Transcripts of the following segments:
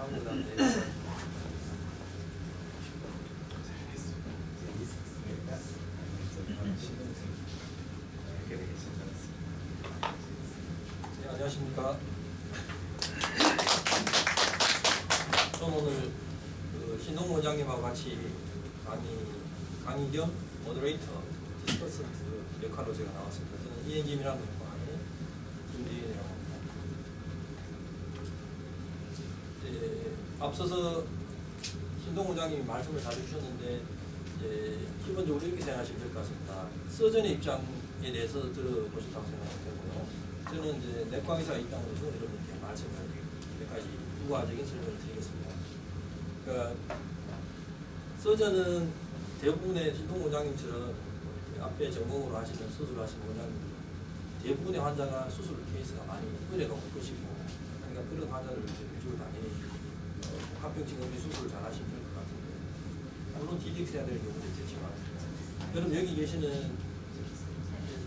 한국인한테 네, 안녕하십니까. 저는 오늘 신동 원장님하고 같이 강의 겸 모더레이터 디스커센트 역할로 제가 나왔습니다. 저는 이행김이라는 역할에 김대현이라고 합니다. 앞서서 신동 원장님이 말씀을 잘 해주셨는데 기본적으로 이렇게 생각하시면 될 것 같습니다. 서전의 입장에 대해서 들어보셨다고 생각하고요. 저는 이제 내과 의사 입장으로서 여러분께 말씀을 몇 가지 부가적인 설명을 드리겠습니다. 그러니까 서전은 대부분의 신동 원장님처럼 앞에 전공으로 하시는 수술하시는 원장님 대부분의 환자가 수술 케이스가 많이 의뢰가 올 것이고, 그러니까 그런 환자를 위주로 당연히 합병증 응리 수술을 잘 하시면 될 것 같은데, 물론 DDX 해야 될 경우도 있겠지만, 여러분 여기 계시는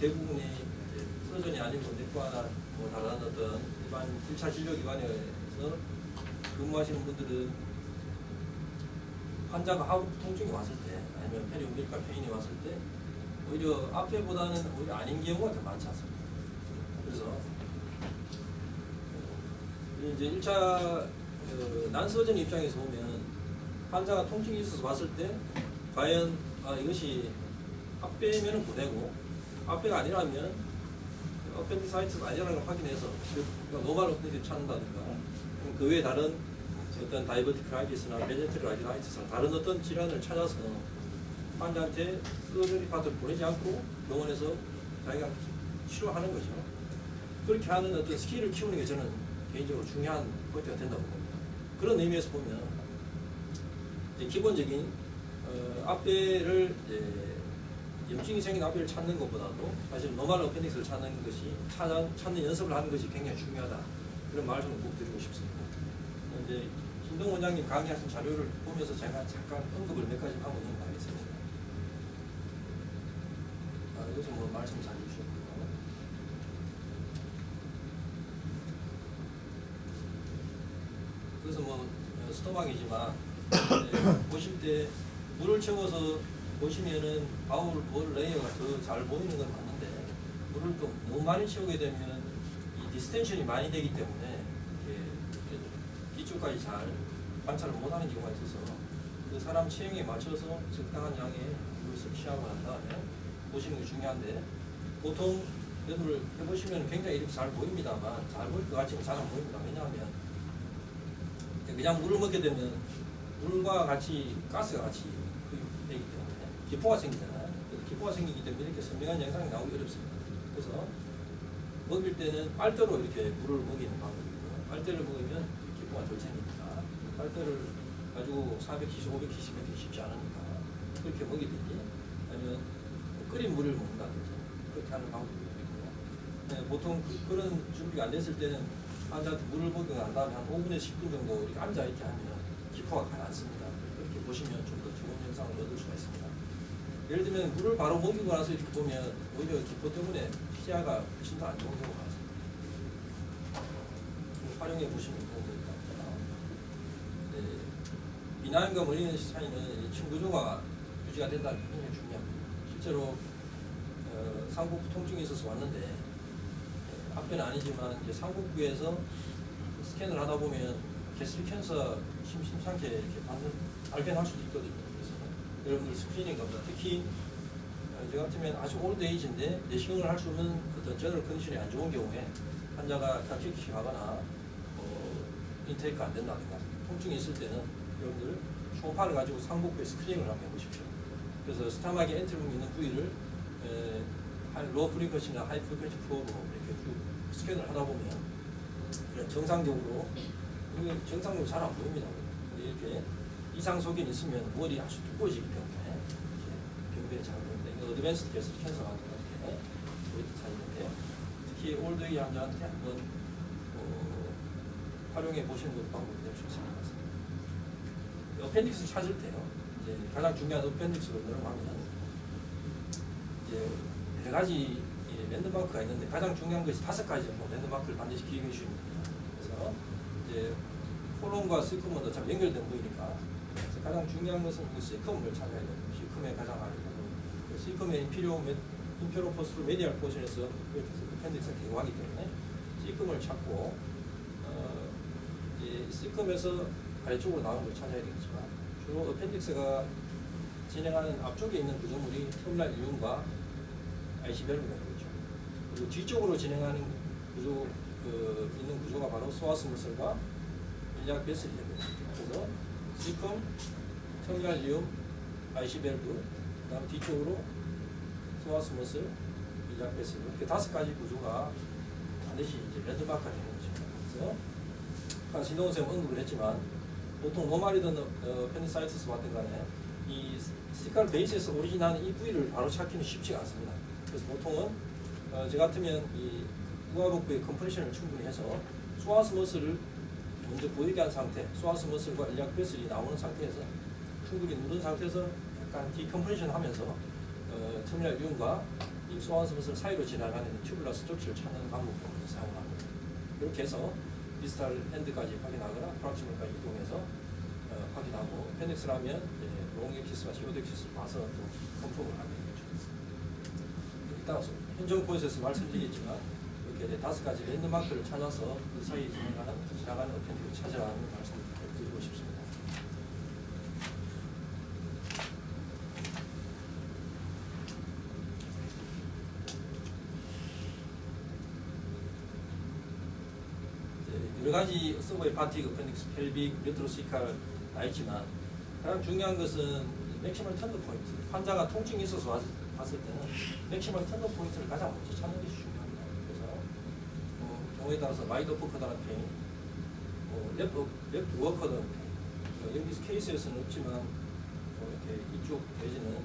대부분의 서전이 아니고 내과나 뭐 다른 어떤 일반 1차 진료기관에서 근무하시는 분들은 환자가 하부 통증이 왔을 때 아니면 페리움빌리컬 페인이 왔을 때 오히려 앞에보다는 오히려 아닌 경우가 더 많지 않습니다. 그래서 이제 1차 난서전 입장에서 보면 환자가 통증이 있어서 왔을 때 과연 이것이 앞배면은 보내고 앞배가 아니라면 어펜디사이트가 아니라는 걸 확인해서 노말 어펜디를 찾는다든가 그 외에 다른 어떤 다이버티크라이티스나 베제트라이티스나 다른 어떤 질환을 찾아서 환자한테 서저리 파트를 보내지 않고 병원에서 자기가 치료하는 거죠. 그렇게 하는 어떤 스킬을 키우는 게 저는 개인적으로 중요한 포인트가 된다고 봅니다. 그런 의미에서 보면 이제 기본적인 앞배를 염증이 생긴 앞배를 찾는 것보다도 사실 노멀 어펜딕스를 찾는 것이 찾는 연습을 하는 것이 굉장히 중요하다. 그런 말씀을 꼭 드리고 싶습니다. 이제 신동 원장님 강의하신 자료를 보면서 제가 잠깐 언급을 몇 가지 하고 넘어가겠습니다. 여기서 뭐 말씀 잘 해주셨고요. 그래서 뭐 스토막이지만 보실 때 물을 채워서 보시면은 바울 레이어가 더 잘 보이는 건 맞는데, 물을 좀 너무 많이 채우게 되면 이 디스텐션이 많이 되기 때문에 뒤쪽까지 잘 관찰을 못하는 경우가 있어서 그 사람 체형에 맞춰서 적당한 양의 물을 섭취하고 난 다음에 보시는 게 중요한데, 보통 여러분을 해보시면 굉장히 이렇게 잘 보입니다만 잘 보일 것 같지만 잘 안 보입니다. 왜냐하면 그냥 물을 먹게 되면 물과 같이 가스가 같이 되기 때문에 기포가 생기잖아요. 그래서 기포가 생기기 때문에 이렇게 선명한 영상이 나오기 어렵습니다. 그래서 먹일 때는 빨대로 이렇게 물을 먹이는 방법이고요. 빨대를 먹으면 기포가 덜 생기니까 빨대를 가지고 400cc, 500cc 먹기 쉽지 않으니까 그렇게 먹이든지 아니면 끓인 물을 먹는다든지 그렇게 하는 방법이 있고요. 보통 그런 준비가 안 됐을 때는 환자한테 물을 먹이고 난 다음에 한 5분에서 10분 정도 이렇게 앉아있게 하면 기포가 가라앉습니다. 그렇게 보시면 좀 더 좋은 영상을 얻을 수가 있습니다. 예를 들면 물을 바로 먹이고 나서 이렇게 보면 오히려 기포 때문에 시야가 훨씬 더 안 좋은 경우가 많습니다. 활용해 보시면 도움이 될 것 같습니다. 비나임과 멀리는 사이는 층구조가 유지가 된다는 게 굉장히 중요합니다. 실제로 상복부 통증이 있어서 왔는데 앞에는 아니지만 이제 상복부에서 스캔을 하다 보면 게스트릭 캔서 심상찮게 이렇게 발견할 수도 있거든요. 그래서 여러분들 스크리닝 겁니다. 특히 저 같으면 아주 올드에이지인데 내시경을 할 수 없는 어떤 저널 컨디션이 안 좋은 경우에 환자가 각식하거나 인테이크가 안 된다든가 통증이 있을 때는 여러분들 초음파를 가지고 상복부에 스크리닝을 한번 해보십시오. 그래서 스타막에 엔트룸 있는 부위를 로우 프리퀀시나 하이 프리퀀시 프로브로 이렇게 쭉 스캔을 하다 보면 정상적으로 정상적으로 잘 안 보입니다. 이렇게 이상 소견이 있으면 머리 아주 두꺼워지기 때문에 병변이 잘 보입니다. 이거 어드밴스드 게스트릭 캔서가 이렇게 보이는 사진인데요. 특히 올드에이 환자한테 한번 활용해 보시는 것도 방법이 될 수 있을 것 같습니다. 어펜딕스 찾을 때요. 이제 가장 중요한 어펜딕스로 들어가면 이제 여러 가지 랜드마크가 있는데 가장 중요한 것이 5가지 정도 랜드마크를 반드시 기억해 주시면 됩니다. 그래서 이제 콜론과 시컴은 잘 연결된 부위니까 그래서 가장 중요한 것은 그 시컴을 찾아야 돼요. 시컴의 가장 아래 부분. 그 시컴의 인페로 포스트 메디얼 포션에서 어펜딕스가 개고하기 때문에 시컴을 찾고 이 시컴에서 아래쪽으로 나오는 걸 찾아야 되겠지만 주로 어펜딕스가 진행하는 앞쪽에 있는 구조물이 터미널 이온과 IC밸브가 되겠죠. 그리고 뒤쪽으로 진행하는 있는 구조가 바로 소아스 머슬과 일약 베슬이 됩니다. 그래서 시컴, 터미널 이온, IC밸브, 그다음 뒤쪽으로 소아스 머슬, 일약 베슬 이렇게 5가지 구조가 반드시 이제 랜드마크가 되는 거죠. 그래서 아까 신동훈 쌤 언급을 했지만 보통 노말이든 펜디사이티스 같은 간에 이 시칼 베이스에서 오리진하는 이 부위를 바로 찾기는 쉽지가 않습니다. 그래서 보통은 저 같으면 이 우하복부의 컴프레션을 충분히 해서 소아스 머슬을 먼저 보이게 한 상태, 소아스 머슬과 일약 베슬이 나오는 상태에서 충분히 누른 상태에서 약간 디컴프레션 하면서 터미널 이온과 이 소아스 머슬 사이로 지나가는 튜블러 스트럭처를 찾는 방법을 사용합니다. 이렇게 해서 디스탈 핸드까지 확인하거나 프락시멀까지 이동해서 확인하고 펜덱스라면 롱엑시스와 시오덱시스를 봐서 또 컨펌을 하게 되죠. 일단 현존 코에서 말씀드리겠지만 이렇게 이제 5가지 랜드마크를 찾아서 그 사이에 지나가는 어펜딕을 찾으라는 말씀을 드리고 싶습니다. 여러 가지 서버의 파티그, 어펜딕스, 펠빅, 레트로시칼 다 있지만 가장 중요한 것은 맥시멀 턴더 포인트. 환자가 통증이 있어서 봤을 때는 맥시멀 턴더 포인트를 가장 먼저 찾는 것이 중요합니다. 그래서 경우에 따라서 라이트 어퍼 커다란 페인, 랩트 워커다란 페인. 여기 케이스에서는 없지만 이렇게 이쪽 내지는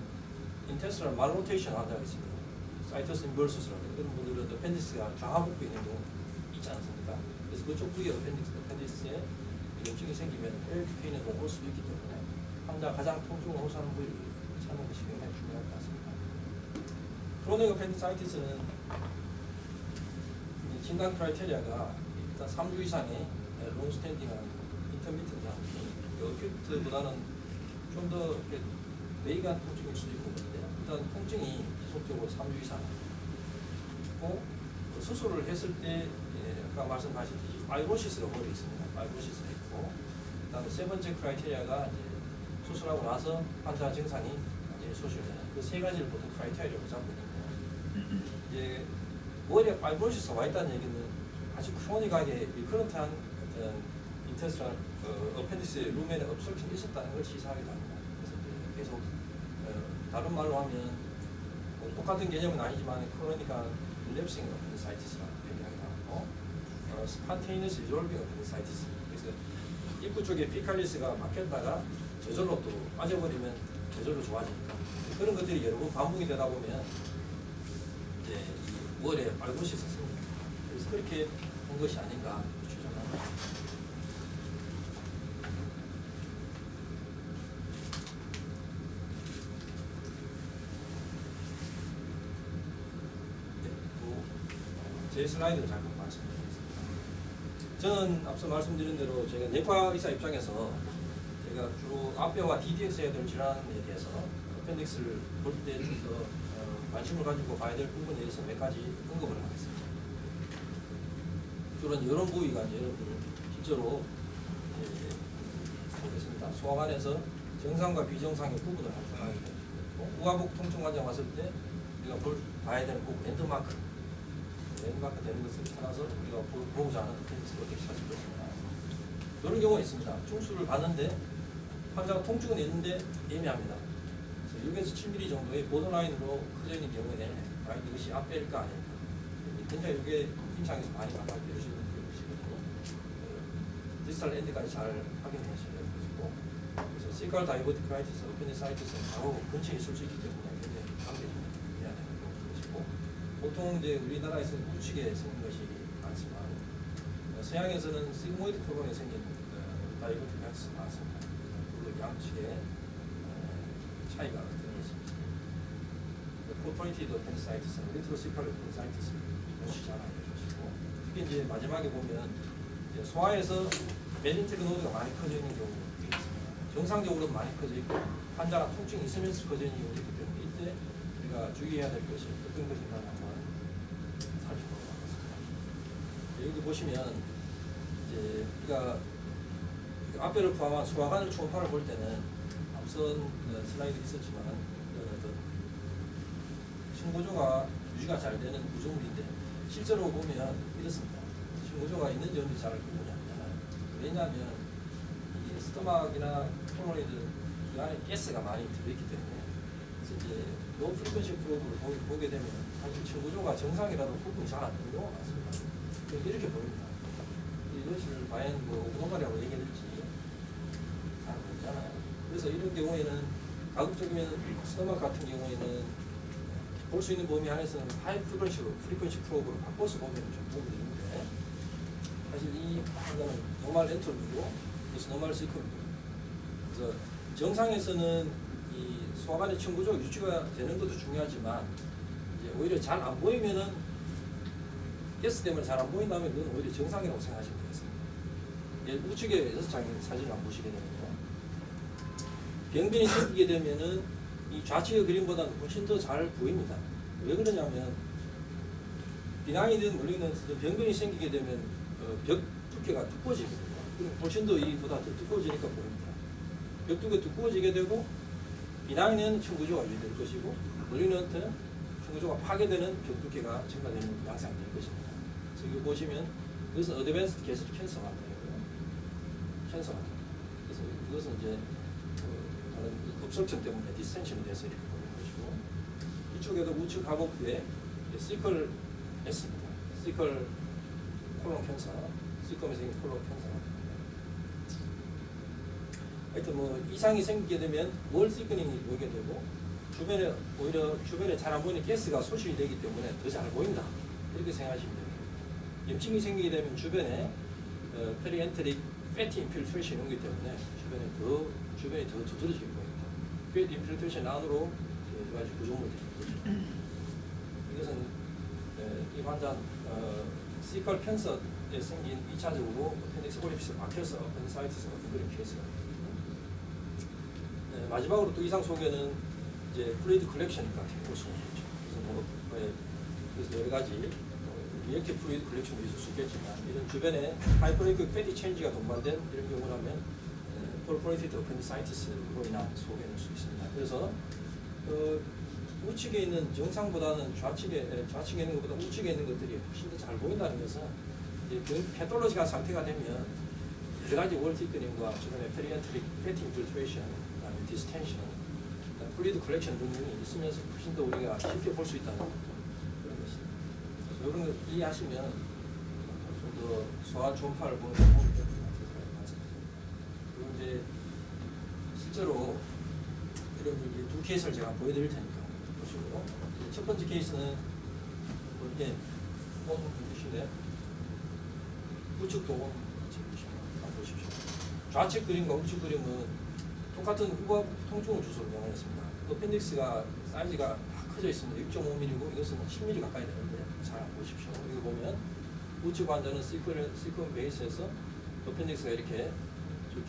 인테스트럴 말로테이션 환자가 있습니다. 사이터스 인버스라는 그런 분들은 어펜디스가 좌하복부에 있는 경우 있지 않습니까? 그래서 그쪽 부위에 어펜디스에 염증이 생기면 헬기페인으로 올 수도 있기 때문에 환자가 가장 통증을 호소하는 부위를 찾는 것이 굉장히 중요할 것 같습니다. 크로닉 어펜디사이티스는 진단 크라이테리아가 일단 3주 이상의 롱스탠딩한 인터미턴트한 어큐트보다는 좀 더 외이간 통증일 수도 있고 그런데 일단 통증이 지속적으로 3주 이상 있고 수술을 했을 때 아까 말씀하셨듯이 파이브로시스가 머리에 있습니다. 파이브로시스가 있고 그다음에 세 번째 크라이테리아가 이제 수술하고 나서 환자 증상이 완전히 소실되는 그 3가지를 보통 크라이테리아로 잡고 있는데 이제 머리에 파이브로시스가 와 있다는 얘기는 아주 크로닉하게 리커런트한 어떤 인테스트럴 어펜디스 루멘에 업설팅이 있었다는 걸 시사하기도 합니다. 그래서 이제 계속 다른 말로 하면 똑같은 개념은 아니지만 크로닉한 릴랩싱 어펜디사이티스라고 얘기하기도 하고 스판테이너스 리졸빙 어펜디사이티스. 그래서 입구 쪽에 피칼리스가 막혔다가 저절로 또 빠져버리면 저절로 좋아지니까 그런 것들이 여러 번 반복이 되다 보면 이제 이 머리에 빨곳이 있었습니다. 그래서 그렇게 한 것이 아닌가 추정합니다. 제 슬라이드를 잠깐 말씀드리겠습니다. 저는 앞서 말씀드린 대로 제가 내과 의사 입장에서 제가 주로 앞뼈와 DDX 해야 될 질환에 대해서 어펜딕스를 볼 때 좀 더 관심을 가지고 봐야 될 부분에 대해서 몇 가지 언급을 하겠습니다. 주로 이런 부위가 이제 여러분들 실제로 보겠습니다. 소화관에서 정상과 비정상의 구분을 하게 됩니다. 우하복 통증 환자 왔을 때 우리가 봐야 되는 부분 랜드마크 되는 것을 찾아서 우리가 보고자 하는 어펜딕스를 어떻게 찾을 것인가. 이런 경우가 있습니다. 충수를 봤는데 환자가 통증은 있는데 애매합니다. 그래서 6에서 7mm 정도의 보더라인으로 커져 있는 경우에 이것이 앞배일까 아닐까. 굉장히 이게 임상에서 많이 발표되시는 것이거든요. 디지털 엔드까지 잘 확인해 주셔야 되는 것이고, 그래서 시칼 다이버티크라이티스, 어펜디사이티스는 바로 근처에 있을 수 있기 때문에 굉장히 감기해야 되는 것이고, 보통 이제 우리나라에서는 우측에 생긴 것이 많지만 서양에서는 시그모이드 콜론에 생긴 다이버티크라이티스가 많습니다. 그리고 양측에 차이가 어떤 것인지 코퍼레이티드 어펜디사이티스는 리트로시칼 어펜디사이티스를 보시지 않아야 되시고 특히 이제 마지막에 보면 이제 소아에서 메젠텍 노드가 많이 커져 있는 경우가 있습니다. 정상적으로도 많이 커져 있고 환자가 통증이 있으면서 커져 있는 경우가 있기 때문에 이때 우리가 주의해야 될 것이 어떤 것인가 한번 살펴보도록 하겠습니다. 여기 보시면 이제 우리가 앞배를 포함한 소화관을 초음파를 볼 때는 앞선 슬라이드 있었지만 어떤 층구조가 유지가 잘 되는 구조물인데 실제로 보면 이렇습니다. 층구조가 있는지 없는지 잘 구분이 안 되나요? 왜냐하면 이 스토막이나 콜로이드 그 안에 가스가 많이 들어있기 때문에 그래서 이제 로우 프리퀀시 프로브를 보게 되면 사실 층구조가 정상이라도 구분이 잘 안 되는 경우가 많습니다. 이렇게 보입니다. 이것을 과연 뭐 오브노말이라고 얘기할지 잘 모르잖아요. 그래서 이런 경우에는 가급적이면 스토막 같은 경우에는 볼 수 있는 범위 안에서는 하이 프리퀀시로 프리퀀시 프로브로 바꿔서 보면 좀 도움이 되는데 사실 이 환자는 노멀 엔터미고 그래서 노멀 시커입니다. 그래서 정상에서는 이 소화관의 층구조가 유지가 되는 것도 중요하지만 이제 오히려 잘 안 보이면은 가스 때문에 잘 안 보인다면 그건 오히려 정상이라고 생각하시면 되겠습니다. 우측에 6장의 사진을 한번 보시게 되면요. 병변이 생기게 되면은 이 좌측의 그림보다는 훨씬 더 잘 보입니다. 왜 그러냐면 비낭이든 물리는 병변이 생기게 되면 벽 두께가 두꺼워지거든요. 그럼 훨씬 더 이보다 더 두꺼워지니까 보입니다. 벽 두께 두꺼워지게 되고 비낭이는 층구조가 유지될 것이고 물리는 층구조가 파괴되는 벽 두께가 증가되는 양상이 될 것입니다. 그래서 이거 보시면 이것은 어드밴스드 게스트 캔서 환자예요. 캔서 환자. 그래서 이것은 이제 다른 급설증 때문에 디스텐션이 돼서 이렇게 보는 것이고 이쪽에도 우측 하복부에 시컬 S입니다. 시컬 콜론 캔서, 시컬에 생긴 콜론 캔서. 하여튼 뭐 이상이 생기게 되면 월 시커닝이 보이게 되고 주변에 오히려 주변에 잘 안 보이는 가스가 소실이 되기 때문에 더 잘 보인다. 이렇게 생각하시면 됩니다. 염증이 생기게 되면 주변에 페리엔테릭 패티 인필트레이션이 오기 때문에 주변이 더 두드러지게 보입니다. 패티 인필트레이션 안으로 여러 가지 구조물들이 있죠. 이것은 이 환자 시컬 캔서에 생긴 2차적으로 어펜딕스 폴리피스 박혀서 어펜디사이티스가 그런 케이스가 마지막으로 또 이상 소견은 이제 플루이드 컬렉션 같은 볼 수가 있죠. 그래서 여러 가지 이렇게 플루이드 컬렉션도 있을 수 있겠지만 이런 주변에 하이퍼레이크 패티 체인지가 동반된 이런 경우라면 폴포레이티드 어펜디사이티스로 인한 소견일 수 있습니다. 그래서 우측에 있는 정상보다는 좌측에 있는 것보다 우측에 있는 것들이 훨씬 더 잘 보인다는 것은 패톨로지가 상태가 되면 여러 가지 월티크닝과 주변에 페리엔트릭 패티 인필트레이션, 그다음에 디스텐션, 플루이드 컬렉션 등등이 있으면서 훨씬 더 우리가 쉽게 볼 수 있다는 그런 것입니다. 그래서 이런 걸 이해하시면 좀 더 소화 초음파를 보는 데 도움이 될 것 같아서 그리고 이제 실제로 이런 이제 두 케이스를 제가 보여드릴 테니까 보시고 첫 번째 케이스는 이렇게 보시네 우측도 보십시오. 좌측 그림과 우측 그림은 똑같은 후각 통증을 주소로 명했습니다. 어펜딕스가 사이즈가 다 커져 있습니다. 6.5mm고 이것은 10mm 가까이 되는데 잘 보십시오. 여기 보면 우측 환자는 시커 베이스에서 어펜딕스가 이렇게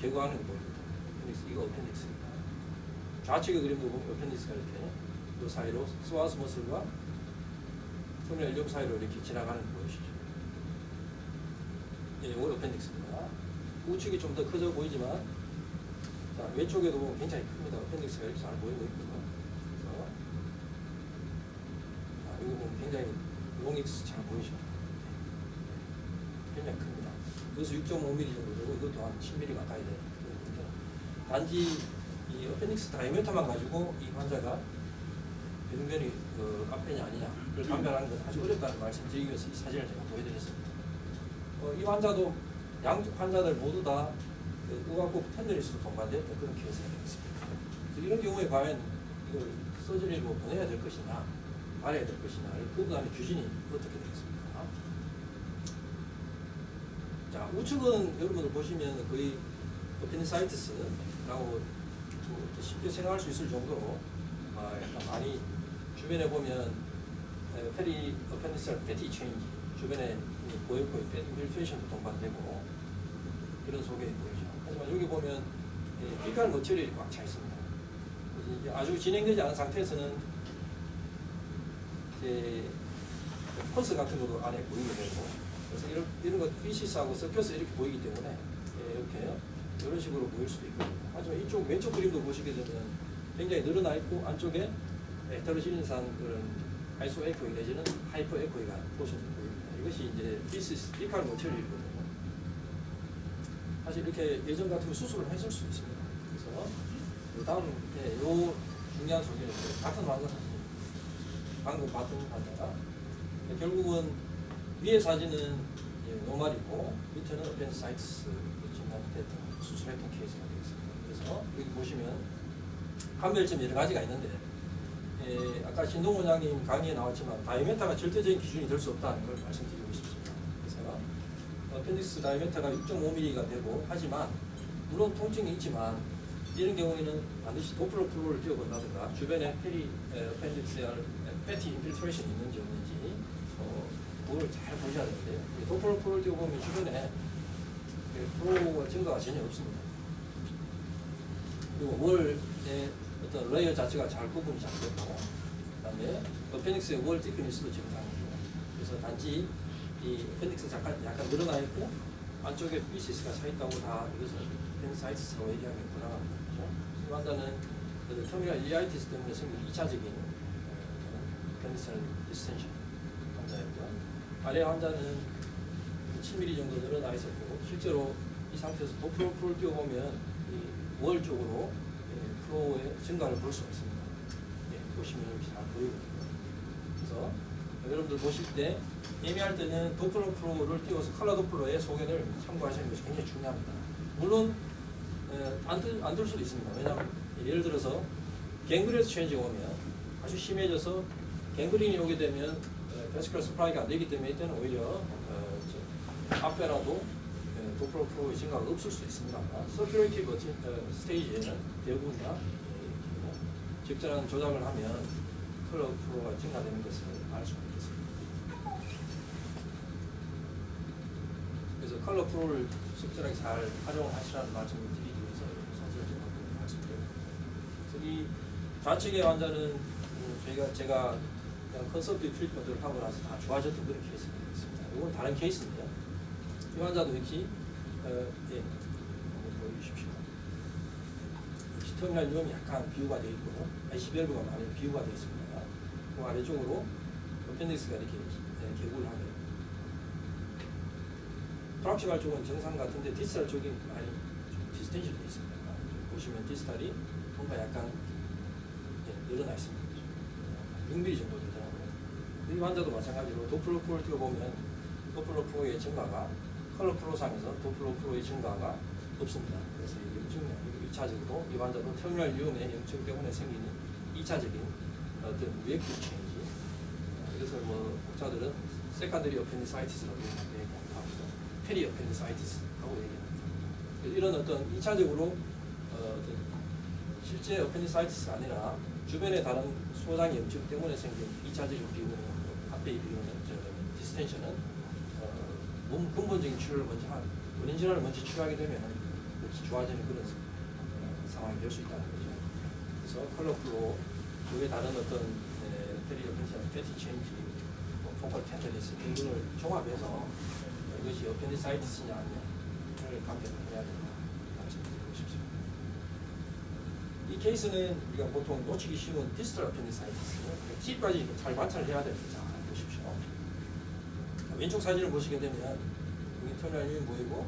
개거하는 거 보입니다. 어펜딕스, 이거 어펜딕스입니다. 좌측의 그림도 보면 어펜딕스가 이렇게 이 사이로 스와스 머슬과 터미널 엘리오 사이로 이렇게 지나가는 거 보이시죠? 예, 이건 어펜딕스입니다. 우측이 좀 더 커져 보이지만 자, 왼쪽에도 보면 굉장히 큽니다. 어펜딕스가 이렇게 잘 보이고 있고요. 그래서 이거 보면 굉장히 롱익스 잘 보이죠? 굉장히 큽니다. 그래서 6.5mm 정도 되고 이것도 한 10mm 가까이 돼요. 단지 이 어펜딕스 다이아미터만 가지고 이 환자가 병변이 앞변이 아니냐를 판별하는 건 아주 어렵다는 말씀 드리기 위해서 이 사진을 제가 보여드렸습니다. 이 환자도 양 환자들 모두 다 의학국 텐더리스로 동반됐던 그런 케이스가 되겠습니다. 이런 경우에 과연 이걸 서저리로 보내야 될 것이냐 말해야 될 것이냐 그 부분의 규진이 어떻게 되겠습니까? 자, 우측은 여러분들 보시면 거의 어펜디사이티스라고 쉽게 생각할 수 있을 정도로 약간 많이 주변에 보면 페리 어펜디사이트 패티 체인지 주변에 보여보여 인필트레이션도 동반되고 그런 소견이 보이죠. 하지만 여기 보면 피칼 머티리얼이 꽉 차 있습니다. 그래서 이제 아주 진행되지 않은 상태에서는 이제 펄스 같은 것도 안에 보이게 되고, 그래서 이런 것 피시스하고 섞여서 이렇게 보이기 때문에 이렇게 이런 식으로 보일 수도 있거든요. 하지만 이쪽 왼쪽 그림도 보시게 되면 굉장히 늘어나 있고 안쪽에 헤테로지니스한 그런 아이소 에코이 내지는 하이퍼 에코이가 포션이 보입니다. 이것이 이제 피시스 피칼 머티리얼이거든요. 사실 이렇게 예전 같으면 수술을 했을 수도 있습니다. 그래서 다음 요 중요한 소견은 같은 환자입니다. 방금 봤던 환자가 결국은 위에 사진은 노말이고 밑에는 어펜디사이티스 진단됐던 수술했던 케이스가 되겠습니다. 그래서 여기 보시면 판별점 여러 가지가 있는데 아까 신동 원장님 강의에 나왔지만 다이메타가 절대적인 기준이 될 수 없다는 걸 말씀드리고 싶습니다. 그래서 어펜디스 다이메타가 6.5mm가 되고 하지만 물론 통증이 있지만 이런 경우에는 반드시 도플러 플로우를 띄워본다든가 주변에 어펜디스알 패티 인필트레이션이 있는지 없는지 그걸 잘 보셔야 되는데요. 도플러 플로우를 띄워보면 주변에 플로우가 증가가 전혀 없습니다. 그리고 월의 어떤 레이어 자체가 잘 구분이 잘 되고, 그다음에 어펜딕스의 월 티크니스도 정상이고, 그래서 단지 이 어펜딕스 약간 늘어나 있고 안쪽에 피시스가 차 있다고 다 이것은 어펜디사이티스라고 얘기하기 불안합니다. 그렇죠? 이 환자는 터미널 일리아이티스 때문에 생긴 2차적인 어펜디사이얼 디스텐션 환자였고요. 아래 환자는 7mm 정도 늘어나 있었고, 실제로 이 상태에서 도플러 프로를 띄워보면 월 쪽으로 플로우의 증가를 볼 수가 있습니다. 보시면 이렇게 잘 보이거든요. 그래서 여러분들 보실 때 예매할 때는 도플러 프로를 띄워서 컬러 도플러의 소견을 참고하시는 것이 굉장히 중요합니다. 물론 안 들 수도 있습니다. 왜냐하면 예를 들어서 갱그레스 체인지가 오면 아주 심해져서 갱그린이 오게 되면 베스큘러 스프라이가 안 되기 때문에 이때는 오히려 앞에라도 도플러 프로의 증가가 없을 수도 있습니다만 서큘레이티브 스테이지에는 대부분 다 적절한 조작을 하면 컬러 프로가 증가되는 것을 알 수가 있겠습니다. 그래서 컬러 프로를 적절하게 잘 활용하시라는 말씀을 드리기 위해서 선생님하고 말씀드립니다. 그래서 이 좌측의 환자는 제가 그냥 컨설팅 트리트먼트를 하고 나서 다 좋아졌던 그런 케이스가 있습니다. 이건 다른 케이스인데요. 이 환자도 역시 한번 보여주십시오. 터미널 유음이 약간 비유가 되어 있고 IC밸브가 많이 비유가 되어 있습니다. 그 아래쪽으로 어펜딕스가 이렇게 개구를 하게 됩니다. 프락시말 쪽은 정상 같은데 디스탈 쪽이 많이 좀 디스텐션이 되어 있습니다. 보시면 디스탈이 뭔가 약간 늘어나 있습니다. 6mm 정도 되더라고요. 이 환자도 마찬가지로 도플러 프로를 띄워보면 도플러 프로의 증가가 컬러 프로상에서 도플러 프로의 증가가 없습니다. 그래서 염증이 아니고 2차적으로 이 환자도 터미널 유음의 염증 때문에 생기는 2차적인 어떤 리액티브 체인지, 이것을 뭐 학자들은 세컨더리 어펜디사이티스라고 얘기하고 페리 어펜디사이티스라고 얘기합니다. 이런 어떤 2차적으로 어떤 실제 어펜디사이티스가 아니라 주변의 다른 소장 염증 때문에 생긴 2차적인 비우는 앞에 비우는 디스텐션은 근본적인 치료를 먼저 원인 질환을 먼저 치료하게 되면 좋아지는 그런 상황이 될 수 있다는 거죠. 그래서 컬러 플로우, 그외 다른 어떤 페리어펜시아 패티 체인지, 포컬 텐더니스 등등을 종합해서 이것이 어펜디사이티스냐 아니냐를 감별해야 된다 말씀드리고 싶습니다. 이 케이스는 우리가 보통 놓치기 쉬운 디스탈 어펜디사이티스, T까지 잘 관찰을 해야 됩니다. 자, 보십시오. 왼쪽 사진을 보시게 되면 여기 터미널 유인 보이고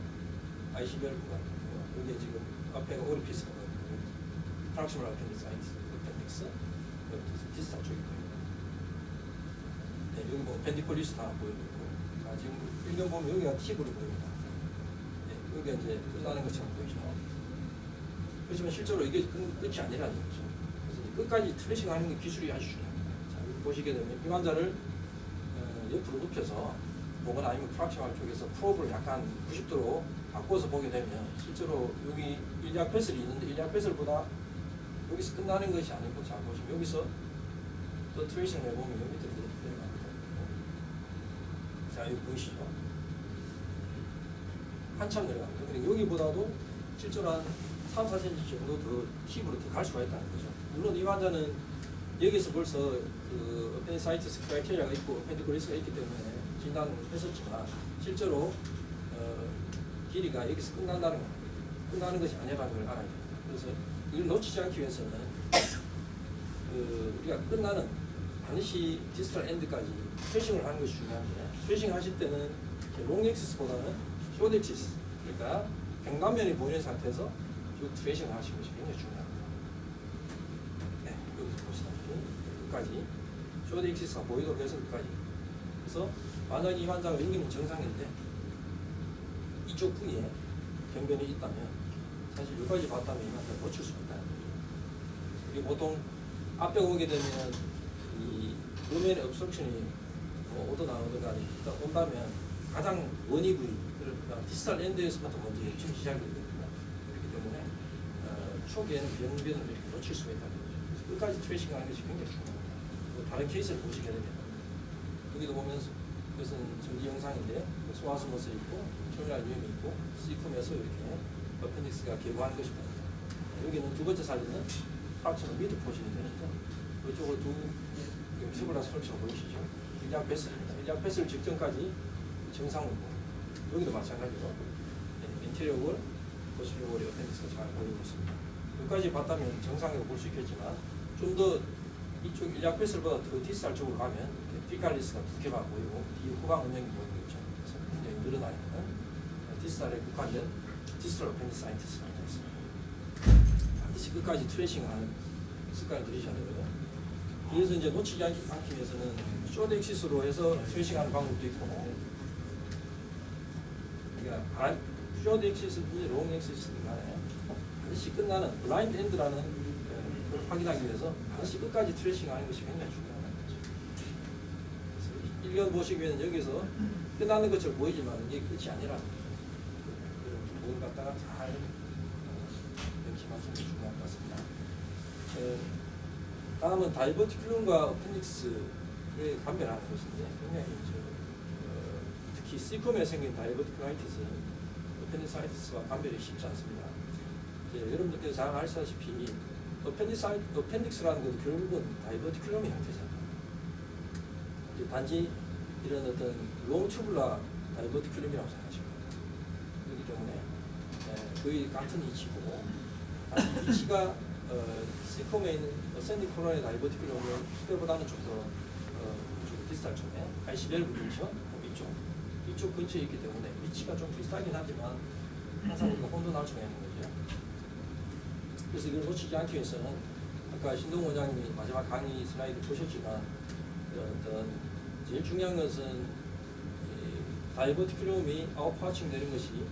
IC밸브가 있고요. 여기 지금 앞에가 오리피스가 보이고 프락시멀 어펜디사이티스, 어펜딕스, 여기 디스탈 쪽이 보입니다. 네, 여기 뭐 펜디콜리스트 하나 보이고 있고, 자, 지금 일면 보면 여기가 팁으로 보입니다. 네, 여기가 이제 끝나는 것처럼 보이죠. 그렇지만 실제로 이게 끝이 아니라는 거죠. 그래서 끝까지 트레이싱 하는 게 기술이 아주 중요합니다. 자, 여기 보시게 되면 이 환자를 옆으로 눕혀서 보거나 아니면 프락시멀 쪽에서 프로브를 약간 90도로 바꿔서 보게 되면 실제로 여기 일리악 베슬이 있는데 일리악 베슬보다 여기서 끝나는 것이 아니고, 자 보시면 여기서 또 트레이싱을 해보면 여기 밑으로 내려갑니다. 자 여기 보이시죠? 한참 내려갑니다. 그러니까 여기보다도 실제로 한 3, 4cm 정도 더 팁으로 더 갈 수가 있다는 거죠. 물론 이 환자는 여기서 벌써 그 어펜디사이티스 크라이테리아가 있고 어펜디크리스가 있기 때문에 진단을 했었지만 실제로 길이가 여기서 끝난다는 거, 끝나는 것이 아니라는 걸 알아야 돼요. 그래서 이걸 놓치지 않기 위해서는 우리가 끝나는 반드시 디스탈 엔드까지 트레이싱을 하는 것이 중요한데, 트레이싱 하실 때는 롱 엑시스보다는 숏 엑시스, 그러니까 경감면이 보이는 상태에서 쭉 트레이싱을 하시는 것이 굉장히 중요합니다. 네, 여기서 보시다시피 끝까지 숏 엑시스가 보이도록 해서 끝까지. 그래서 만약 이 환자가 여기는 정상인데 이쪽 부위에 병변이 있다면 사실 여기까지 봤다면 이 환자를 놓칠 수가 있다는 거죠. 그리고 보통 앞에 오게 되면 이 루멘의 업석션이 오더 나오든가 온다면 가장 원위 부위, 그러니까 디스탈 엔드에서부터 먼저 예측이 시작이 되거든요. 그렇기 때문에 초기에는 병변을 이렇게 놓칠 수가 있다는 거죠. 그래서 끝까지 트레이싱하는 것이 굉장히 중요합니다. 다른 케이스를 보시게 되면 여기도 보면 이것은 전기 영상인데 소아스모스 있고 초미랄 유임이 있고 C콤에서 이렇게 어펜딕스가 개보하는 것이 보입니다. 여기는 두 번째 사진은 프락처럼 미드 포진이 되는데 이쪽으로 두 튜블라 스트럭처가 보이시죠? 일약 뱃슬입니다. 일약 뱃슬 직전까지 정상으로 여기도 마찬가지로 인테리어골, 포스리어골이 어펜딕스가 잘 보이고 있습니다. 여기까지 봤다면 정상으로 볼 수 있겠지만 좀 더 이쪽 일약 뱃슬보다 더 디스탈 쪽으로 가면 피칼리스가 두 개가 보이고 뒤 후방 음영이 보이고 있죠. 그래서 굉장히 늘어나 있는 디스탈에 국한된 디스탈 어펜디사이티스가 있습니다. 반드시 끝까지 트레이싱하는 습관을 들이셔야 되고요. 그래서 이제 놓치지 않기 위해서는 숏 엑시스로 해서 트레이싱하는 방법도 있고, 그러니까 숏 엑시스든지 롱 엑시스든 간에 반드시 끝나는 블라인드 엔드라는 걸 확인하기 위해서 반드시 끝까지 트레이싱하는 것이 굉장히 중요하다는 거죠. 그래서 1년 보시면 여기서 끝나는 것처럼 보이지만 이게 끝이 아니라는 거죠. 그걸 갖다가 잘 명심하시는 게 중요할 것 같습니다. 다음은 다이버티큘럼과 어펜딕스를 감별하는 것인데, 굉장히 특히 C콤에 생긴 다이버티큘라이티스는 어펜디사이티스와 감별이 쉽지 않습니다. 여러분들께서 잘 아시다시피 어펜딕스라는 것도 결국은 다이버티큘럼의 형태잖아요. 단지 이런 어떤 롱 튜블라 다이버티큘럼이라고 생각하시면 됩니다. 그렇기 때문에 거의 같은 위치고, 위치가 C콤에 있는 어센딩 코론의 다이버티큘럼은 그때보다는 좀 더 디스탈 쪽에 ICBL 근처, 이쪽 근처에 있기 때문에 위치가 좀 비슷하긴 하지만 항상 우리가 혼돈할 수가 있는 거죠. 그래서 이걸 놓치지 않기 위해서는 아까 신동 원장님이 마지막 강의 슬라이드 보셨지만 어떤 제일 중요한 것은 다이버티큘럼이 아웃파칭 되는 것이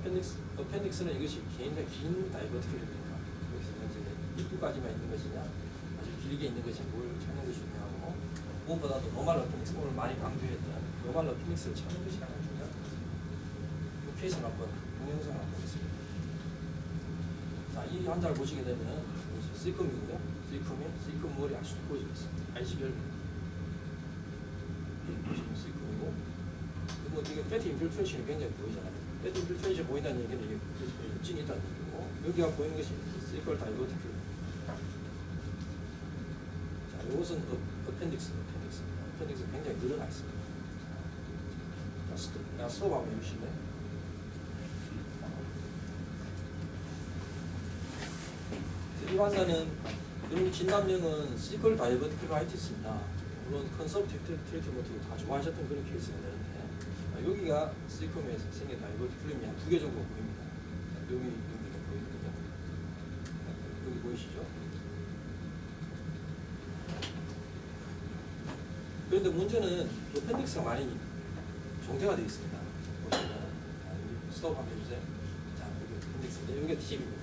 어펜딕스는 이것이 굉장히 긴 다이버티큘럼이니까 여기서 이제 입구까지만 있는 것이냐 아주 길게 있는 것이 뭘 찾는 것이 중요하고, 무엇보다도 노멀 어펜딕스, 오늘 많이 강조했던 노멀 어펜딕스를 찾는 것이 가장 중요한 것 같습니다. 이 케이스를 한번 동영상을 한번 보겠습니다. 자, 이 환자를 보시게 되면 C콤이고요. C콤 머리 아주 두꺼워져 있습니다. ICBL 보시면 C콤이고, 뭐 이게 패티 인필트레이션이 굉장히 보이잖아요. 패티 인필트레이션 보인다는 얘기는 이게 입증이 있다는 얘기고, 여기가 보이는 것이 C컬 다이버티큘럼. 자, 이것은 어펜딕스 굉장히 늘어나 있습니다. 자, 스톱 한번 해주시면. 이 환자는 여러분 진단명은 C컬 다이버티큘라이티스입니다. 물론 컨서프티브 트리트먼트도 다 좋아하셨던 그런 케이스가 되는데, 여기가 C콤에서 생긴 다이버티큘럼이 한 2개 정도 보입니다. 여기 보이거든요. 여기 보이시죠? 그런데 문제는 어펜딕스가 많이 종대가 되어 있습니다. 보시면 스톱 한번 해주세요. 자, 여기 어펜딕스인데 여기가 팁입니다.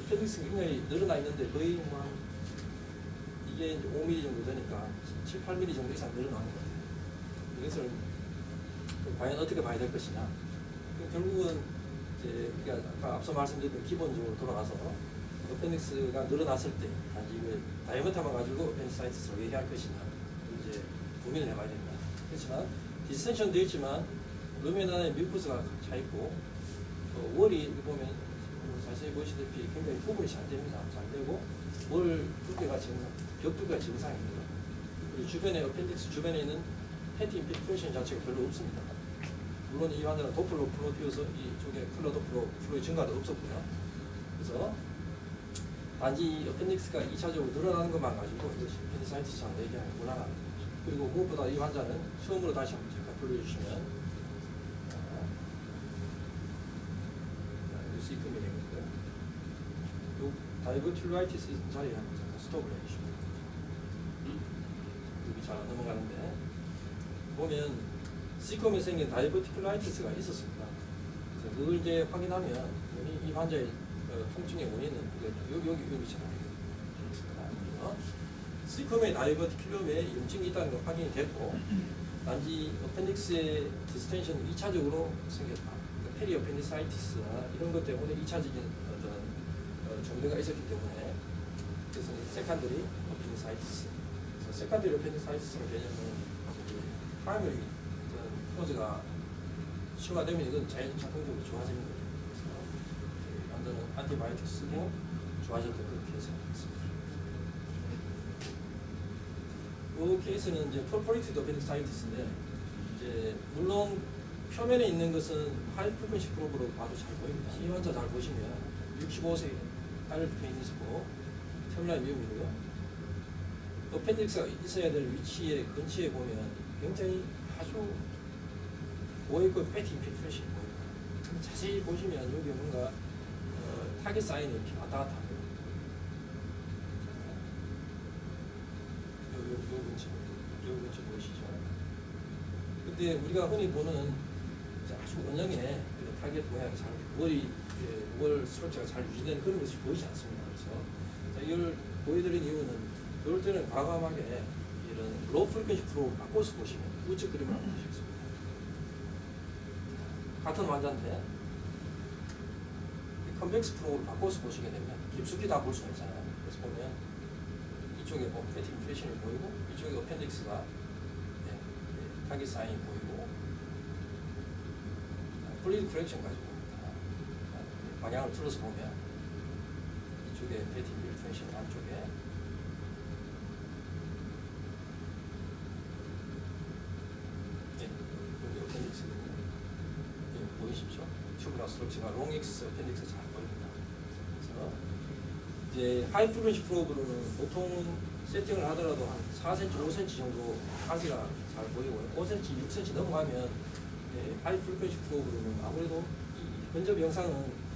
어펜딕스가 굉장히 늘어나 있는데 거의 뭐 이게 이제 5mm 정도 되니까 7, 8mm 정도 이상 늘어나는 것 같아요. 이것을 과연 어떻게 봐야 될 것이냐. 결국은 이제 우리가 아까 앞서 말씀드렸던 기본적으로 돌아가서 어펜딕스가 늘어났을 때 단지 이거 다이어메타만 가지고 어펜디사이티스로 얘기할 것이냐 이제 고민을 해봐야 됩니다. 그렇지만 디스텐션 되어 있지만 루멘 안에 뮤커스가 차 있고 월이 보면 자세히 보시다시피 굉장히 구분이 잘 됩니다. 잘 되고 월 두께가 정상, 벽 두께가 정상입니다. 그리고 주변에 어펜딕스 주변에 있는 패티 인필트레이션 자체가 별로 없습니다. 물론 이 환자는 도플러 플로 띄워서 이쪽에 컬러 도플러 플로의 증가도 없었고요. 그래서 단지 어펜딕스가 2차적으로 늘어나는 것만 가지고 이것이 페니사이티스라고 얘기하는 곤란한 거죠. 그리고 무엇보다 이 환자는 처음으로 다시 한번 잠깐 불러주시면 C금이 된 거고요. 요 다이버틸라이티스 자리에 한번 잠깐 스톱을 해주시면 여기 잘 안 넘어가는데 보면 C금에 생긴 다이버티클라이티스가 있었습니다. 그래서 그걸 이제 확인하면 이 환자의 통증의 원인은 여기처럼 있습니다. C금의 다이버티클럼에 염증이 있다는 걸 확인이 됐고 단지 어펜딕스의 디스텐션 2차적으로 생겼다. 페리어펜디사이티스나 이런 것 때문에 2차적인 어떤 종류가 있었기 때문에 그래서 세컨더리 어펜디사이티스. 그래서 세컨더리 어펜디사이티스의 개념은 프라이머리 어떤 포즈가 심화되면 이건 자연작동적으로 좋아지는 거죠. 그래서 완전히 안티바이오틱 쓰고 좋아졌던 그런 케이스가 있습니다. 이 케이스는 이제 퍼포레이티드 어펜디사이티스인데 이제 물론 표면에 있는 것은 하이 프리퀀시 프로브로 봐도 잘 보입니다. 이 환자 잘 보시면 65세 딸 페니스고 터미널 위험이고요. 어펜딕스가 있어야 될 위치에 근처에 보면 굉장히 아주 오해있고 패티 인필트레이션이 보입니다. 자세히 보시면 여기 뭔가 타겟 사인이 이렇게 왔다 갔다 합니다. 요 근처 보이시죠? 근데 우리가 흔히 보는 아주 원형의 타겟 모양이 잘 월 스트럭처가 잘 유지되는 그런 것이 보이지 않습니다. 그래서 이걸 보여드린 이유는 그럴 때는 과감하게 이런 로우 프리퀀시 프로를 바꿔서 보시면 우측 그림을 한번 보시겠습니다. 같은 환자인데 컨벡스 프로를 바꿔서 보시게 되면 깊숙이 다 볼 수가 있잖아요. 그래서 보면 이쪽에 패티 인플레이션이 보이고 이쪽에 어펜딕스가 타겟 사인이 보이고 플리드 프랙션까지 보입니다. 방향을 틀어서 보면 이쪽에 패티 인필트레이션 안쪽에 여기 어펜딕스거든요. 보이시죠? 튜브라 스트럭처가 롱엑스 어펜딕스 잘 보입니다. 그래서 이제 하이 프리퀀시 프로브로는 보통 세팅을 하더라도 한 4cm, 5cm 정도 하기가 잘 보이고요. 5cm, 6cm 넘어가면 하이 프리퀀시 프로브로는 아무래도 이 근접 영상은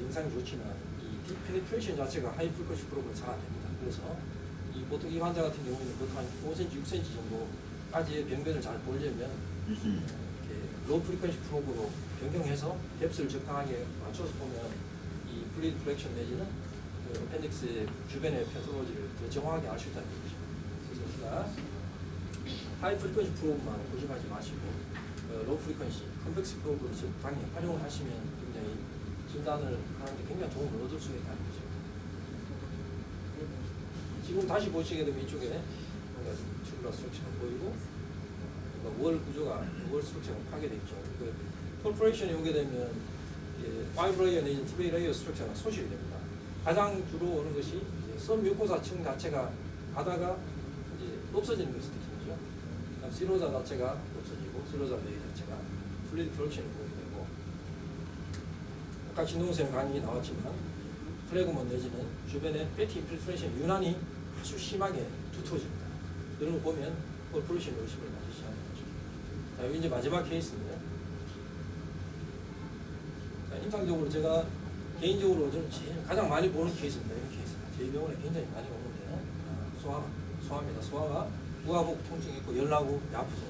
영상이 좋지만 이 디페니트레이션 자체가 하이 프리퀀시 프로브는 잘 안 됩니다. 그래서 보통 이 환자 같은 경우에는 보통 한 5cm, 6cm 정도까지의 병변을 잘 보려면 이렇게 로우 프리퀀시 프로브로 변경해서 뎁스를 적당하게 맞춰서 보면 이 플리드 프랙션 내지는 그 어펜딕스의 주변의 패톨로지를 더 정확하게 알 수 있다는 얘기죠. 그래서 우리가 하이 프리퀀시 프로브만 고집하지 마시고 로우 프리퀀시, 컨벡스 프로브를 적당히 활용을 하시면 굉장히 진단을 하는데 굉장히 도움을 얻을 수 있다는 거죠. 지금 다시 보시게 되면 이쪽에 뭔가 튜브라 스트럭처가 보이고 월 구조가 월 스트럭처가 파괴되어 있죠. 그 폴퍼레이션이 오게 되면 5레이어 내지 3레이어 스트럭처가 소실이 됩니다. 가장 주로 오는 것이 썸뮤코사층 자체가 가다가 이제 없어지는 것이 특징이죠. 시로자 자체가 없어지고 시로자 레이 자체가 플리드 프랙션이 보이게 되고 아까 진동생 강의 나왔지만 플래그먼 내지는 주변에 패티 인필트레이션이 유난히 아주 심하게 두터워집니다. 이런 거 보면 폴퍼레이션 의심을 가지시 하는 거죠. 자, 여기 이제 마지막 케이스인데요. 임상적으로 제가 개인적으로 좀 가장 많이 보는 케이스입니다. 이런 케이스가 저희 병원에 굉장히 많이 오는데요. 소아입니다. 소아가 우하복 통증이 있고 열나고 아프죠.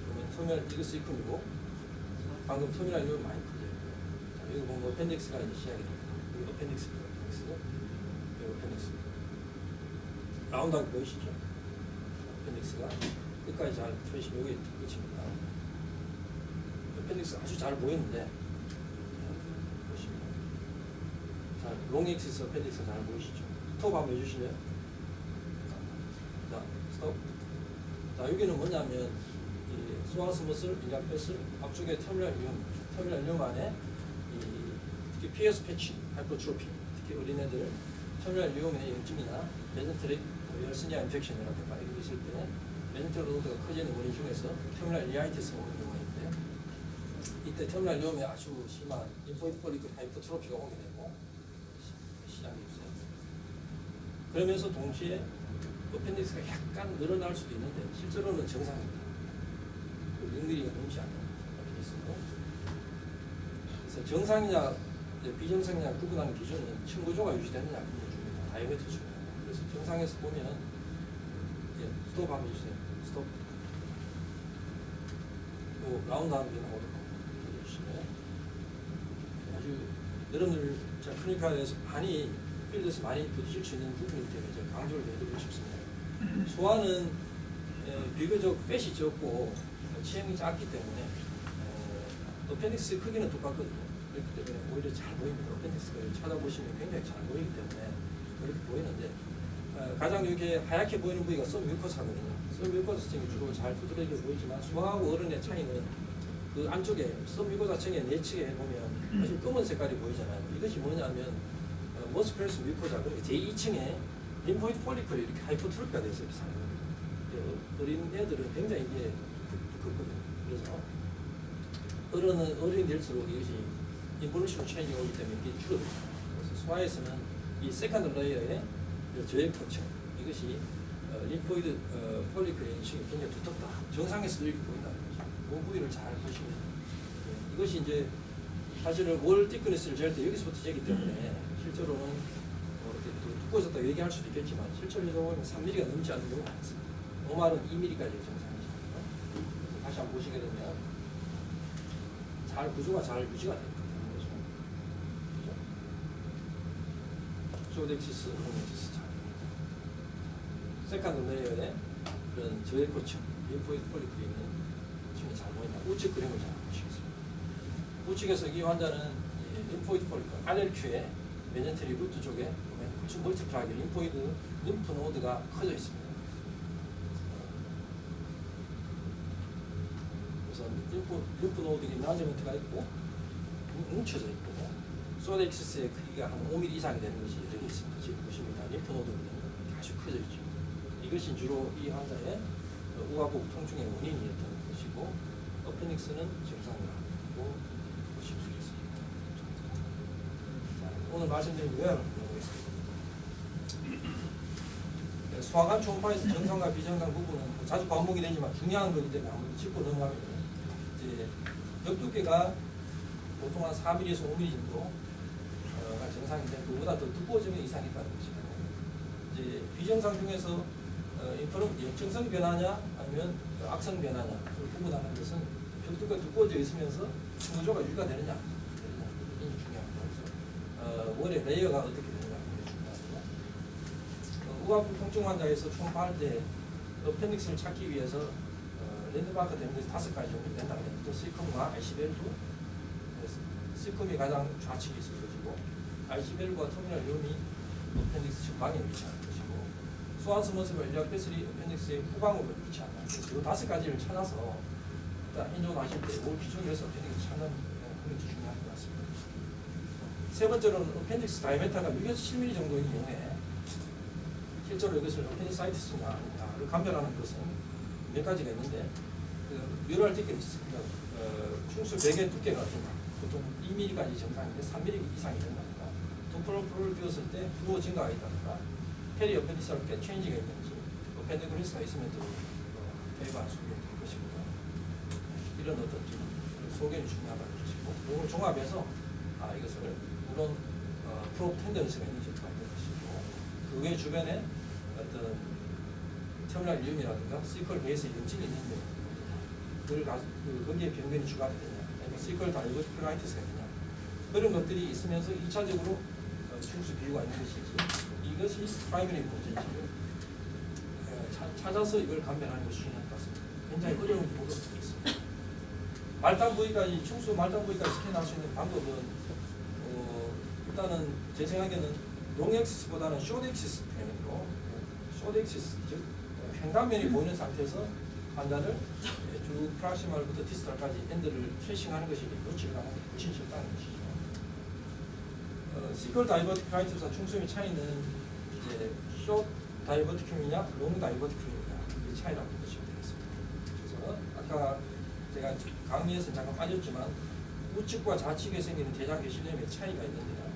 그러면 터미널 이거 C금이고 방금 터미널 이거 많이 풀려요. 자, 여기 보면 어펜딕스가 이제 시작이 됩니다. 여기 어펜딕스입니다. 여기 어펜딕스. 라운드하게 보이시죠? 어펜딕스가 끝까지 잘 트레이싱 여기 끝입니다. 어펜딕스 아주 잘 보이는데 보시면 잘 롱엑시스 어펜딕스 잘 보이시죠? 스톱 한번 해주시면 자 스톱. 자 여기는 뭐냐면 이 소아스 머슬, 일약 뱃슬, 앞쪽에 터미널 륨 안에 특히 피어스 패치, 하이퍼트로피, 특히 어린애들 터미널 륨의 염증이나 메센테릭 열스니아 인펙션이라든가 이런 게 있을 때 메센테릭 로드가 커지는 원인 중에서 터미널 리아이티스가 오는 경우가 있는데 이때 터미널 륨에 아주 심한 림포이드 폴리클 하이퍼트로피가 오게 되고 시작이 있어요. 그러면서 동시에 어펜디스가 약간 늘어날 수도 있는데 실제로는 정상입니다. 링거리가 넘지 않는 케이스고, 그래서 정상이냐 비정상이냐 구분하는 기준은 층구조가 유지되느냐 그게 중요합니다. 다이어메트 중요합니다. 그래서 정상에서 보면 스톱 한번 해주세요. 스톱. 또 라운드 하는 게 나오도록 해주시면 아주 여러분들 클리니카에서 많이 필드에서 많이 부딪힐 수 있는 부분이기 때문에 제가 강조를 해드리고 싶습니다. 소아는 비교적 팻이 적고 체형이 작기 때문에 어펜딕스 크기는 똑같거든요. 그렇기 때문에 오히려 잘 보입니다. 어펜딕스를 찾아보시면 굉장히 잘 보이기 때문에 그렇게 보이는데 가장 이렇게 하얗게 보이는 부위가 서뮤커스하거든요. 서뮤커스층이 주로 잘 두드러지게 보이지만 소아하고 어른의 차이는 그 안쪽에 서뮤커스층의 내측에 보면 아주 검은 색깔이 보이잖아요. 이것이 뭐냐면 머스크레스 뮤코자, 그러니까 제2층에 림포이드 폴리클이 이렇게 하이퍼트로피가 돼서 이렇게 사는 겁니다. 어린 애들은 굉장히 이게 두껍거든요. 그래서 어른이 될수록 이것이 인볼루션 체인지가 오기 때문에 이게 줄어들죠. 그래서 소아에서는 이 세컨드 레이어의 저액포층, 이것이 림포이드 폴리클의 인식이 굉장히 두텁다. 정상에서도 이렇게 보인다는 거죠. 그 부위를 잘 보시면 이것이 이제 사실은 월 티크니스를 잴 때 여기서부터 재기 때문에 실제로는 이렇게 두꺼워졌다 얘기할 수도 있겠지만 실제로 보면 3mm가 넘지 않는 경우가 많습니다. 노말은 2mm까지 정상이시거든요. 다시 한번 보시게 되면 잘 구조가 잘 유지가 되는 거죠. 조덱시스, 호넥시스 잘. 세컨드 레이어에 그런 저액포층, 림포이드 폴리클이 있는 층이 잘 보인다. 우측 그림을 잘 보시겠습니다. 우측에서 이 환자는 림포이드 폴리클, RLQ에 메젠테리 루트 쪽에 보면 우측 멀티플라이드 림포이드 림프 노드가 커져 있습니다. 그래서 림프 노드에 나즈먼트가 있고 뭉쳐져 있고 소덱시스의 크기가 한 5mm 이상이 되는 것이 여러 개 있습니다. 지금 보시면 림프 노드는 아주 커져 있죠. 이것이 주로 이 환자의 우하복 통증의 원인이었던 것이고 어펜딕스는 정상이라고 보실 수 있습니다. 자, 오늘 말씀드린 요약을 해보겠습니다. 소아관 초음파에서 정상과 비정상 부분은 자주 반복이 되지만 중요한 거기 때문에 한번 짚고 넘어가면 이제 벽두께가 보통 한 4mm에서 5mm 정도가 정상인데 그보다 더 두꺼워지면 이상이 있다는 것이고 이제 비정상 중에서 역정성 변화냐 아니면 악성 변화냐 그 구분하는 것은 벽두가 두꺼워져 있으면서 구조가 유지가 되느냐 이게 중요합니다. 그래서 월의 레이어가 어떻게 되느냐 그게 중요하고 우하부 통증 환자에서 초음파할 때 어펜딕스를 찾기 위해서 랜드마크 되는 것이 5가지 정도 된다고 합니다. 또 C컴과 IC벨도 C컴이 가장 좌측에 있을 것이고 IC벨과 터미널 륨이 어펜딕스 측방에 위치하는 것이고 소아스 머슬과 일약 뱃슬이 어펜딕스의 후방으로 위치한다. 그래서 이 5가지를 찾아서 일단 인존하실 때 뭘 기준으로 해서 어펜딕스 찾는 그런 게 중요할 것 같습니다. 세 번째로는 어펜딕스 다이메타가 6에서 7mm 정도인 경우에 실제로 이것을 어펜디사이티스냐 아니냐를 감별하는 것은 몇 가지가 있는데 뮤럴 티켓이 있습니다. 충수 베개 두께가 보통 2mm까지 정상인데 3mm 이상이 된다든가 도플러를 비웠을 때 플루어 증가가 있다든가 페리 어펜디사를 꽤 체인지가 있는지 어펜디그리스가 있으면 또 배반 소견이 될 것이고요. 이런 어떤 좀 소견이 중요하다는 것이고 이걸 종합해서 이것을 물론 프로 텐던스가 있는지 봐야 될 것이고 그 외 주변에 어떤 터미널 륨이라든가 시컬 베이스에 염증이 있는데 거기에 병변이 추가되느냐 아니면 시컬 다이버티클라이티스가 있느냐 그런 것들이 있으면서 2차적으로 충수 비유가 있는 것이지 이것이 프라이머리 문제인지 찾아서 이걸 감별하는 것이 중요할 것 같습니다. 굉장히 어려운 부분이 있습니다. 말단 부위까지 충수 말단 부위까지 스캔할 수 있는 방법은 일단은 제 생각에는 롱엑시스보다는 숏엑시스 편으로 숏엑시스 즉 횡단면이 보이는 상태에서 환자를 쭉 프락시말부터 디스탈까지 엔드를 트레이싱하는 것이 노출을 하는 훨씬 쉽다는 것이죠. 시컬 다이버티크라이티스와 중수의 차이는 이제 숏 다이버티큐이냐 롱 다이버티큐이냐 이 차이라고 보시면 되겠습니다. 그래서 아까 제가 강의에서 잠깐 빠졌지만 우측과 좌측에 생기는 대장 개시염의 차이가 있는데요.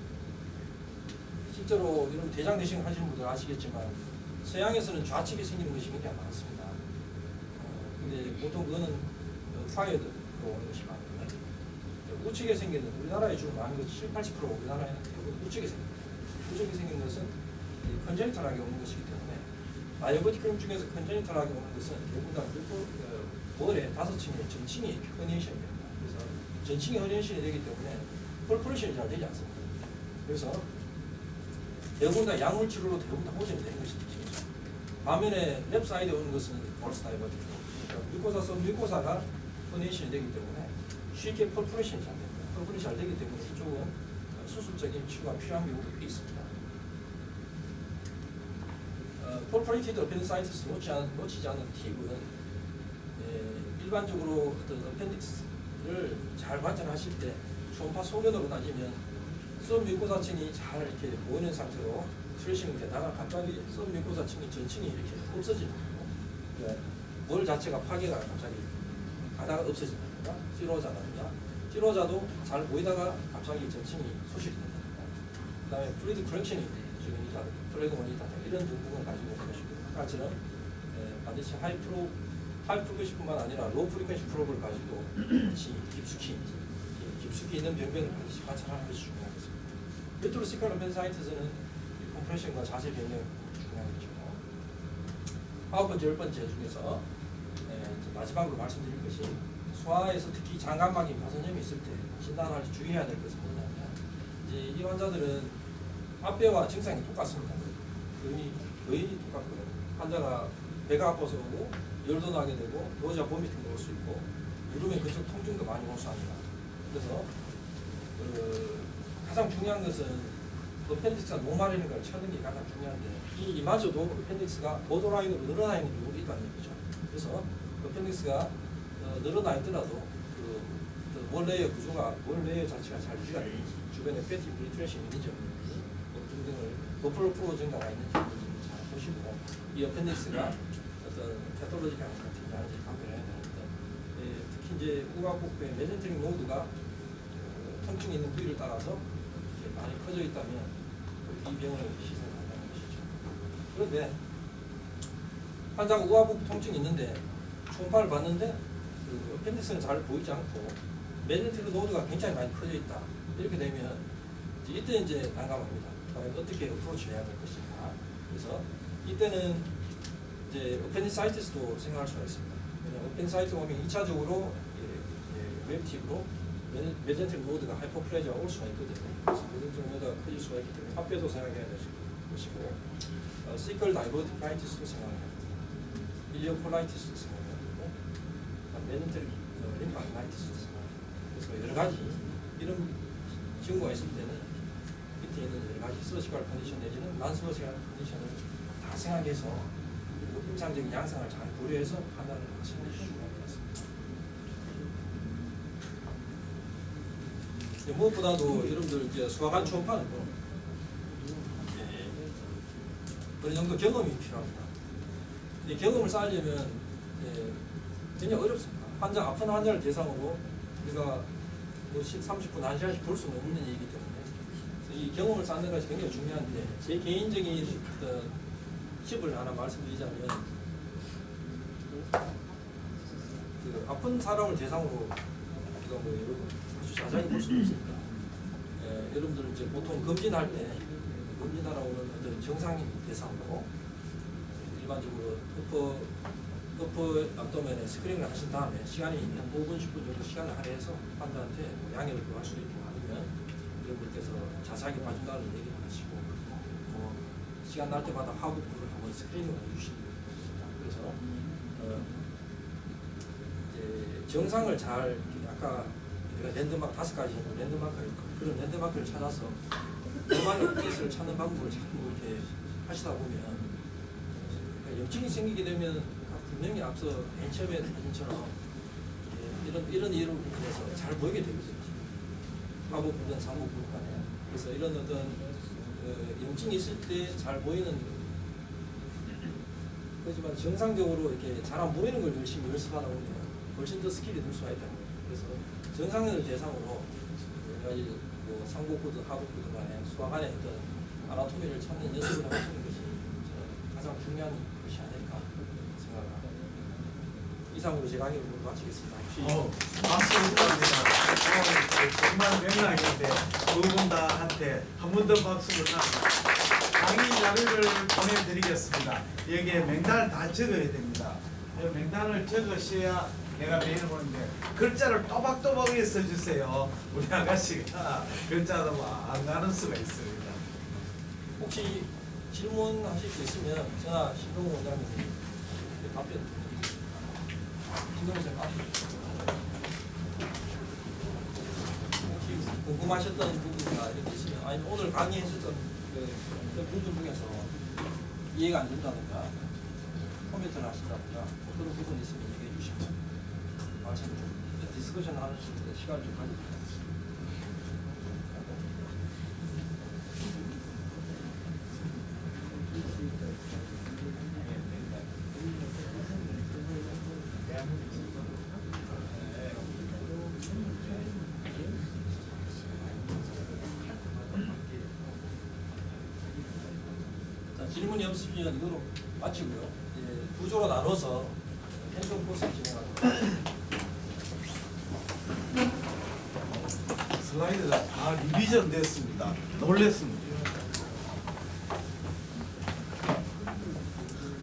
실제로 여러분 대장 내시경 하시는 분들 아시겠지만 서양에서는 좌측에 생기는 것이 굉장히 많습니다. 근데 보통 그거는 파이어드로 오는 것이 많고요. 우측에 생기는 우리나라에 주로 많은 것이 7, 80% 우리나라에는 대부분 우측에 생깁니다. 우측에 생긴 것은 컨제니털하게 오는 것이기 때문에 다이어버티크럼 중에서 컨제니털하게 오는 것은 대부분 다 머리에 5층에 전층이 허니에이션이 됩니다. 그래서 전층이 허니에이션이 되기 때문에 펄프레션이 잘 되지 않습니다. 그래서 대부분 다 약물 치료로 대부분 다 호전이 되는 것이죠. 반면에 랩 사이드에 오는 것은 볼스 다이버티크. 그러니까 뮤코사 속 뮤코사가 허니에이션이 되기 때문에 쉽게 펄프레션이 잘 됩니다. 펄프레션이 잘 되기 때문에 이쪽은 수술적인 치료가 필요한 경우도 꽤 있습니다. 펄퍼레이티드 어펜디사이티스 놓치지 않는 팁은 일반적으로 어떤 어펜딕스를 잘 관찰하실 때 초음파 소견으로 따지면 썸뮤코사층이 잘 이렇게 보이는 상태로 트레이싱이 되다가 갑자기 썸뮤코사층이 전층이 이렇게 없어지는 거고, 그러니까 뭘 자체가 파괴가 갑자기 가다가 없어진다든가, 찌로자라든가, 찌로자도 잘 보이다가 갑자기 전층이 소실이 된다든가, 그 다음에 플루이드 컬렉션이 지금이다, 플래그원이다 이런 등등을 가지고 있는 것이고, 아까처럼 반드시 하이 프리퀀시뿐만 아니라 로우 프리퀀시 프로브를 가지고 같이 깊숙이 있는 병변을 반드시 관찰하는 것이 중요하겠습니다. 메트로시컬 어펜사이트에서는 컴프레션과 자세 변경이 중요하겠죠. 9번째, 10번째 중에서 마지막으로 말씀드릴 것이 소아에서 특히 장관막인 파손염이 있을 때 진단할 때 주의해야 될 것은 뭐냐면 이제 이 환자들은 앞배와 증상이 똑같습니다. 거의 똑같고요. 환자가 배가 아파서 오고 열도 나게 되고 노자 보미팅도 올 수 있고 누르면 그쪽 통증도 많이 호소합니다. 그래서 가장 중요한 것은 어펜딕스가 노말인 걸 찾는 게 가장 중요한데 이마저도 어펜딕스가 보더라인으로 늘어나 있는 경우도 있다는 얘기죠. 그래서 어펜딕스가 늘어나 있더라도 월 레이어 구조가 월 레이어 자체가 잘 유지가 되는지 주변에 패티 브리트레이션이 있는지 없는지 등등을 버플로 프로 증가가 있는지 없는지 잘 보시고 이 어펜딕스가 어떤 패톨로지가 같은지 판별해야 되는데 특히 이제 우각복부의 메젠트릭 노드가 통증이 있는 부위를 따라서 많이 커져 있다면 이 병을 시선한다는 것이죠. 그런데 환자가 우각복부 통증이 있는데 초음파를 봤는데 그 어펜디스는 잘 보이지 않고 메젠트릭 노드가 굉장히 많이 커져 있다. 이렇게 되면 이때 이제 난감합니다. 과연 어떻게 어프로치를 해야 될 것인가. 그래서 이때는 이제 어펜디사이티스도 생각할 수가 있습니다. 어펜디사이티스 보면 2차적으로 웹팁으로 메젠트릭 노드가 하이퍼플레이저가 올 수가 있거든요. 그래서 메젠트릭 노드가 커질 수가 있기 때문에 합배도 생각해야 될 것이고 시컬 다이버티크라이티스도 생각해야 됩니다. 일리오콜라이티스도 생각해야 되고 메젠트릭 림파이나이티스도 생각해야 됩니다. 그래서 여러 가지 이런 증후가 있을 때는 밑에 있는 여러 가지 서지컬 컨디션 내지는 난서지컬 컨디션을 다 생각해서 그리고 임상적인 양상을 잘 고려해서 판단을 하시는 것이 중요할 것 같습니다. 무엇보다도 여러분들 이제 수화관 초음파는 어느 정도 경험이 필요합니다. 이 경험을 쌓으려면 굉장히 어렵습니다. 아픈 환자를 대상으로 우리가 뭐 30분, 1시간씩 볼 수는 없는 얘기이기 때문에 이 경험을 쌓는 것이 굉장히 중요한데 제 개인적인 어떤 팁을 하나 말씀드리자면 그 아픈 사람을 대상으로 우리가 뭐 여러분 아주 자세히 볼 수는 없으니까 여러분들 이제 보통 검진할 때 검진하러 오는 어떤 정상인 대상으로 일반적으로 어퍼 압도면에 스크린을 하신 다음에 시간이 한 5분, 10분 정도 시간을 할애해서 환자한테 뭐 양해를 구할 수 있고 아니면 여러분께서 자세하게 봐준다는 얘기를 하시고 뭐 시간 날 때마다 하부부를 한번 스크린을 해주시는 겁니다. 그래서 이제 정상을 잘 아까 우리가 랜드마크 5가지 정도 랜드마크가 있고 그런 랜드마크를 찾아서 노멀 케이스를 찾는 방법을 자꾸 이렇게 하시다 보면 염증이 생기게 되면 같은 분명히 앞서 맨 처음에 말씀처럼 이런 이유로 인해서 잘 보이게 되거든요. 하복부든 상복부든 간에. 그래서 이런 어떤 염증이 있을 때 잘 보이는, 그렇지만 정상적으로 이렇게 잘 안 보이는 걸 열심히 연습하다 보면 훨씬 더 스킬이 늘 수가 있다는 거예요. 그래서 정상인을 대상으로 여러 가지 뭐 상복부든 하복부든 간에 수학 안에 어떤 아나토미를 찾는 연습을 하시는 것이 저는 가장 중요한 것이 아닐까 생각합니다. 이상으로 제 강의를 모두 마치겠습니다. 박수 부탁드립니다. 정말 명랑인데 두 분 다한테 한 번 더 박수를 드립니다. 강의 자료를 보내드리겠습니다. 여기에 명단을 다 적어야 됩니다. 명단을 적으셔야 내가 매일 보는데 글자를 또박또박하게 써주세요. 우리 아가씨가 글자도 안 가는 수가 있습니다. 혹시 질문하실 수 있으면 저나 신동훈 원장님이 답변 신동훈 선생님 혹시 궁금하셨던 부분이나 이렇게 있으면 아니면 오늘 강의하셨던 그 부분 중에서 이해가 안 된다든가 코멘트를 하신다든가 그런 부분이 있으면 얘기해 주시면 말씀 좀 디스커션 하는 시간을 좀 가져볼게요. 질문 연습 시간 이거로 마치고요. 두 조로 나눠서 핸드폰 코스를 진행하도록. 슬라이드가 다 리비전 됐습니다. 놀랬습니다.